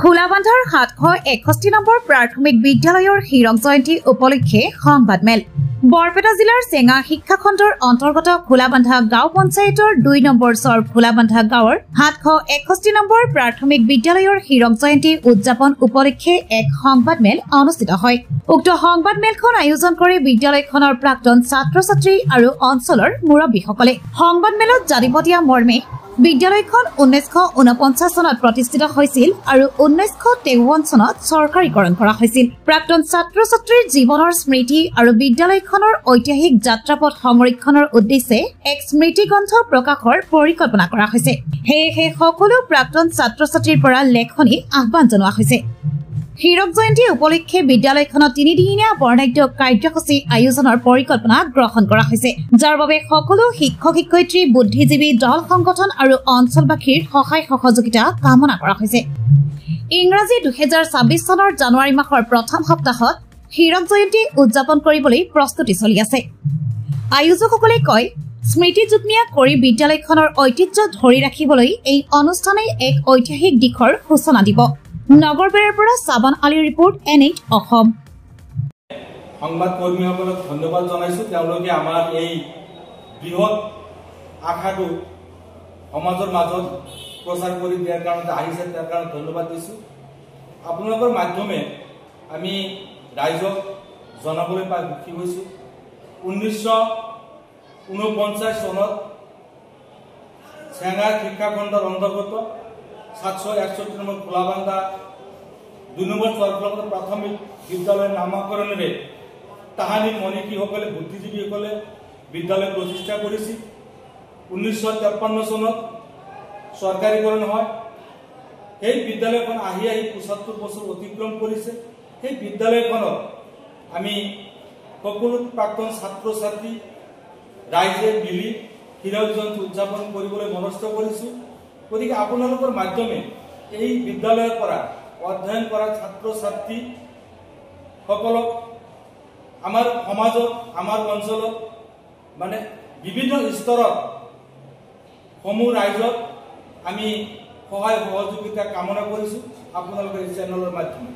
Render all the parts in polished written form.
খোলাবান্ধাৰ 761 number প্ৰাথমিক বিদ্যালয়ৰ হীৰক জয়ন্তী উপলক্ষে সংবাদমেল। বৰপেটা জিলাৰ চেঙা শিক্ষাখণ্ডৰ অন্তৰ্গত খোলাবান্ধা গাঁও পঞ্চায়তৰ 2 নম্বৰ চৰ খোলাবান্ধা গাঁৱৰ 761 নম্বৰ প্ৰাথমিক বিদ্যালয়ৰ হীৰক জয়ন্তী উদযাপন উপলক্ষে এক সংবাদমেল অনুষ্ঠিত হয়। উক্ত সংবাদমেলখন আয়োজন কৰি বিদ্যালয়খনৰ প্ৰাক্তন ছাত্ৰ-ছাত্ৰী আৰু অঞ্চলৰ মুৰব্বীসকলে সংবাদমেলত জানিব দিয়া মৰ্মে বিদ্যালয়খন 1949 চনত প্ৰতিষ্ঠিত হৈছিল আৰু 1953 চনত চৰকাৰীকৰণ কৰা হৈছিল। প্ৰাক্তন ছাত্ৰ-ছাত্ৰীৰ জীৱনৰ স্মৃতি আৰু বিদ্যালয়খনৰ ঐতিহাসিক যাত্ৰাপথ সংৰক্ষণৰ উদ্দেশ্যে এক স্মৃতিগ্ৰন্থ প্ৰকাশৰ পৰিকল্পনা কৰা হৈছে। সেয়েহে সকলো প্ৰাক্তন ছাত্ৰ-ছাত্ৰীৰ পৰা লেখনি আহ্বান জনোৱা হৈছে। হীৰক জয়ন্তী উপলক্ষে বিদ্যালয়খনত 3 দিনীয়া বৰ্ণাঢ্য কাৰ্যসূচী আয়োজনৰ পৰিকল্পনা গ্ৰহণ কৰা হৈছে, যাৰ বাবে সকলো শিক্ষক-শিক্ষয়িত্ৰী, বুদ্ধিজীৱী, দল সংগঠন আৰু অঞ্চলবাসীৰ সহায় সহযোগিতা কামনা কৰা হৈছে। ইংৰাজী 2026 চনৰ জানুৱাৰী মাহৰ প্ৰথম সপ্তাহত হীৰক জয়ন্তী উদযাপন কৰিবলৈ প্ৰস্তুতি চলি আছে। আয়োজকসকলে কয়, স্মৃতি যুগ্মীয়া কৰি বিদ্যালয়খনৰ ঐতিহ্য ধৰি ৰাখিবলৈ এই অনুষ্ঠানে এক ঐতিহাসিক দিশৰ সূচনা দিব। নগৰবেৰাৰ পৰা সাবান আলীৰ ৰিপৰ্ট, NH অসম। সংবাদ কৰ্মীসকলক ধন্যবাদ জনাইছো। তেওঁলোকে আমাৰ এই বৃহৎ আশাটো সমাজৰ মাজত প্ৰচাৰ কৰি দিয়াৰ কাৰণে আহিছে, তাৰ কাৰণে ধন্যবাদ দিছো। আপোনালোকৰ মাধ্যমে আমি ৰাইজক জনাবলৈ পাই সুখী হৈছো। 1949 চনত চেঙা শিক্ষাখণ্ডৰ অন্তৰ্গত 761 নম্বৰ খোলাবান্ধা 2 নম্বৰ চৰখোলাবান্ধা প্ৰাথমিক বিদ্যালয়ৰ নামাকৰণেৰে তাহানি মণিকীসকলে, বুদ্ধিজীৱীসকলে বিদ্যালয় প্ৰতিষ্ঠা কৰিছিল। 1953 চনত চৰকাৰীকৰণ হয়। সেই বিদ্যালয়খন আহি 75 বছৰ অতিক্ৰম কৰিছে। সেই বিদ্যালয়খনত আমি সকলো প্ৰাক্তন ছাত্ৰ-ছাত্ৰী ৰাইজে মিলি হীৰক জয়ন্তী উদযাপন কৰিবলৈ মনস্থ কৰিছো। গতিকে আপোনালোকৰ মাধ্যমে এই বিদ্যালয়ৰ পৰা অধ্যয়ন কৰা ছাত্ৰ-ছাত্ৰী সকলক আমাৰ সমাজত, আমাৰ অঞ্চলত মানে বিভিন্ন স্তৰত সমূহ ৰাইজক আমি সহায় সহযোগিতা কামনা কৰিছো আপোনালোকৰ এই চেনেলৰ মাধ্যমে।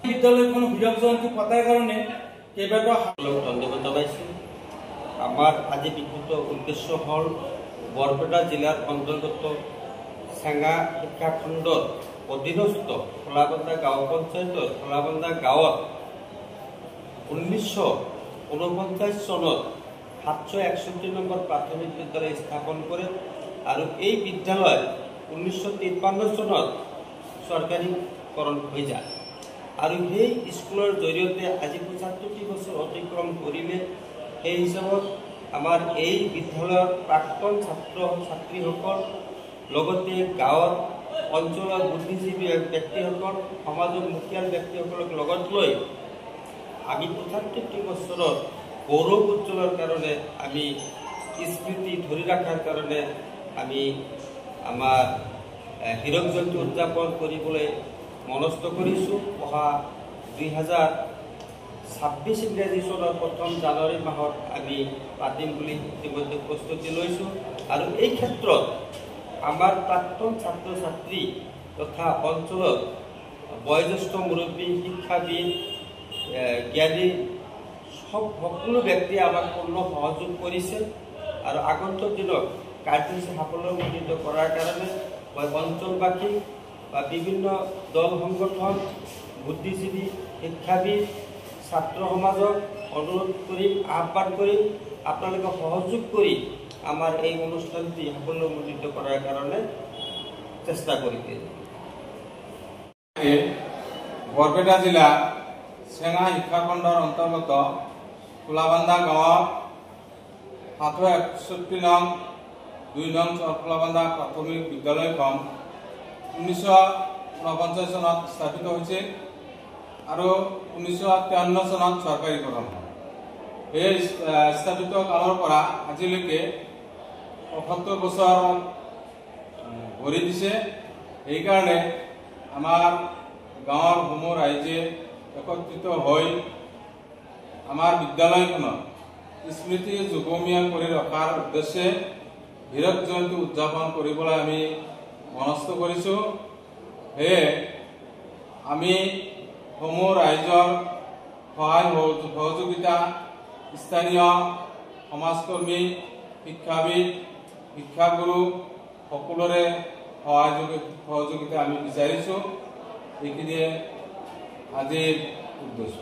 বিদ্যালয়খন হীৰক জয়ন্তী পতাৰ কাৰণে কেইবাটাও ধন্যবাদ জনাইছো। আমাৰ আজি বিশেষ উদ্দেশ্য হ'ল বৰপেটা জিলাৰ অন্তৰ্গত চেঙা শিক্ষাখণ্ডৰ অধীনস্থ খোলাবান্ধা গাঁও পঞ্চায়তৰ খোলাবান্ধা গাঁৱত 1949 চনত 761 নম্বৰ প্ৰাথমিক বিদ্যালয় স্থাপন কৰে আৰু এই বিদ্যালয় 1953 চনত চৰকাৰীকৰণ হৈ যায় আৰু সেই স্কুলৰ জৰিয়তে আজি 75 বছৰ অতিক্ৰম কৰিলে। সেই হিচাপত আমাৰ এই বিদ্যালয়ৰ প্ৰাক্তন ছাত্ৰ-ছাত্ৰীসকল লগতে গাঁৱৰ অঞ্চলৰ বুদ্ধিজীৱী ব্যক্তিসকল, সমাজৰ মুখীয়াল ব্যক্তিসকলক লগত লৈ আমি 75 বছৰৰ গৌৰৱ উজ্জ্বলৰ কাৰণে আমি স্মৃতি ধৰি ৰখাৰ কাৰণে আমি আমাৰ হীৰক জয়ন্তী উদযাপন কৰিবলৈ মনস্থ কৰিছোঁ। অহা 2026 ইংৰাজী চনৰ প্ৰথম জানুৱাৰী মাহত আমি পাতিম বুলি ইতিমধ্যে প্ৰস্তুতি লৈছোঁ আৰু এই ক্ষেত্ৰত আমাৰ প্ৰাক্তন ছাত্ৰ-ছাত্ৰী তথা অঞ্চলত বয়োজ্যেষ্ঠ মুৰব্বী, শিক্ষাবিদ, জ্ঞানী সকলো ব্যক্তিয়ে আমাক পূৰ্ণ সহযোগ কৰিছে আৰু আগন্তুক দিনত কাৰ্যসূচী সাফল্যমণ্ডিত কৰাৰ কাৰণে মই অঞ্চলবাসী বা বিভিন্ন দল সংগঠন, বুদ্ধিজীৱী, শিক্ষাবিদ, ছাত্ৰ সমাজক অনুৰোধ কৰিম, আহ্বান কৰিম, আপোনালোকে সহযোগ কৰি আমাৰ এই অনুষ্ঠানটি সাফল্যমণ্ডিত কৰাৰ কাৰণে চেষ্টা কৰি দিয়ে। বৰপেটা জিলা চেঙা শিক্ষাখণ্ডৰ অন্তৰ্গত খোলাবান্ধা গাঁৱত 761 নং 2 নং খোলাবান্ধা প্ৰাথমিক বিদ্যালয়খন 1949 চনত স্থাপিত হৈছিল আৰু 1953 চনত চৰকাৰীকৰণ হয়। এই স্থাপিত কালৰ পৰা আজিলৈকে 75 বছৰ ভৰি দিছে। সেইকাৰণে আমাৰ গাঁৱৰ সমূহ ৰাইজে একত্ৰিত হৈ আমাৰ বিদ্যালয়খনত স্মৃতি যুগমীয়া কৰি ৰখাৰ উদ্দেশ্যে হীৰক জয়ন্তী উদযাপন কৰিবলৈ আমি মনস্থ কৰিছোঁ। সেয়ে আমি সমূহ ৰাইজৰ সহায় সহযোগিতা স্থানীয় সমাজকৰ্মী শিক্ষাবিদ শিক্ষাগুৰু সকলোৰে সহযোগিতা আমি বিচাৰিছোঁ। এইখিনিয়ে আজিৰ উদ্দেশ্য।